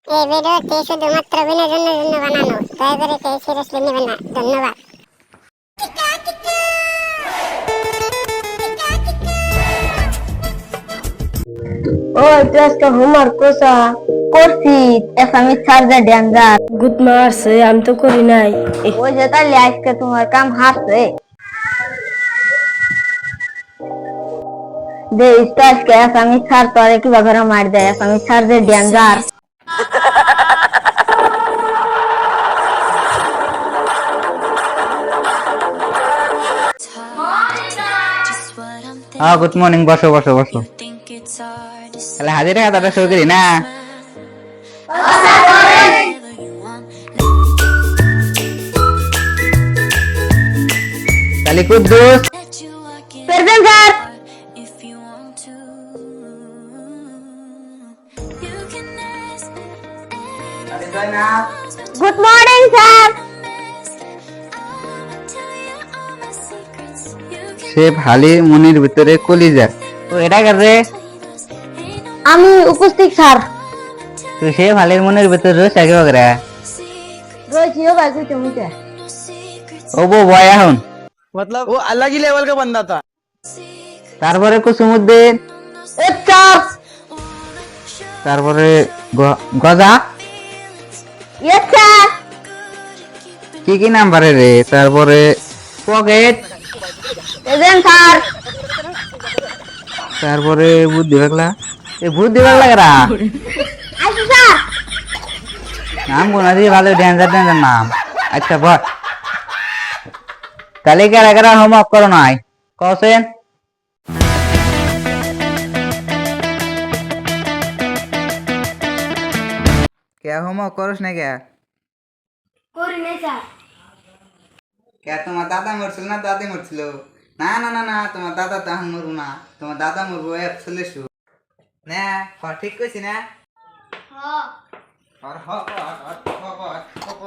এই ভিডিওটি শুধুমাত্র বিনোদনের জন্য বানানো, দয়া করে কেউ সিরিয়াসলি নেবেন না। ধন্যবাদ। ওই তুই আজকে হোমওয়ার্ক করছি এসামি চার্জার ডেঞ্জার গুড মারছে, আমি তো করি নাই। ওই যে তাহলে আজকে তোমার কাম হারছে যে ইস্তা আজকে এসামি ছাড় তোরে কিভাবে মার দেয় এসামি চার্জার ডেঞ্জার গুড মর্নিং, বসো বসো বসো। তাহলে হাজিরা খাতাটা শুরু করি না? তাহলে Kuddus present sir. Good morning sir. সে ভালি মনির ভিতরে কলিজা। তো এটা কাজে আমি উপস্থিত স্যার। তো সে ভালির মনের ভিতরে রয়েছে আগে বগরা। রয়েছি ও ভাই কইতে মুইতে ও বো বয় এখন मतलब वो अलग ही लेवल का बंदा था। তারপরে কুসুমুদ্দিন, স্যার। তারপরে গজা, ইয়েস স্যার। কি কি নাম্বারে রে? তারপরে পকেট, প্রেজেন্ট স্যার। তারপরে বুদ্ধি পাগলা। এ বুদ্ধি পাগলা কারা? আইছি স্যার। নাম কোনা দিয়ে ভালো ডেঞ্জার ডেঞ্জার নাম। আচ্ছা বল, তাহলে কারা কারা হোমওয়ার্ক করো নাই কছেন? কে হোমওয়ার্ক করস না? কে করি নাই স্যার। কে তোমার দাদা মরছিল না দাদি মরছিল? না না না না, তোমার দাদা তখন মরবো না, তোমার দাদা মরবো চলেছু না। ঠিক কইছি না? আর হ ক আর হ ক হ ক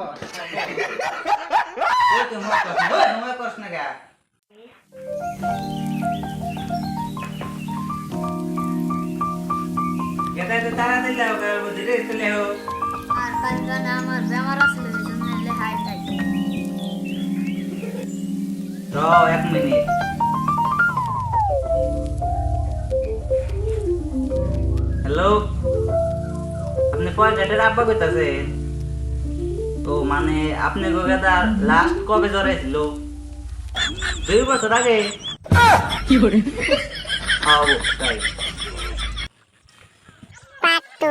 ওই তুমি করছ না কে? কেটা তো তারা দিলে ধীরে চলে হো। আর কালকে আমার বেমার আছে, সেজন্য এলে হাই তাই। এক মিনিট। হ্যালো, আপনি পয়সাটার আব্বা কইতাছেন? তো মানে আপনি গোগাদা লাস্ট কবে জ্বর ছিল? 2 বছর আগে। কি করে? তাই পাট্টু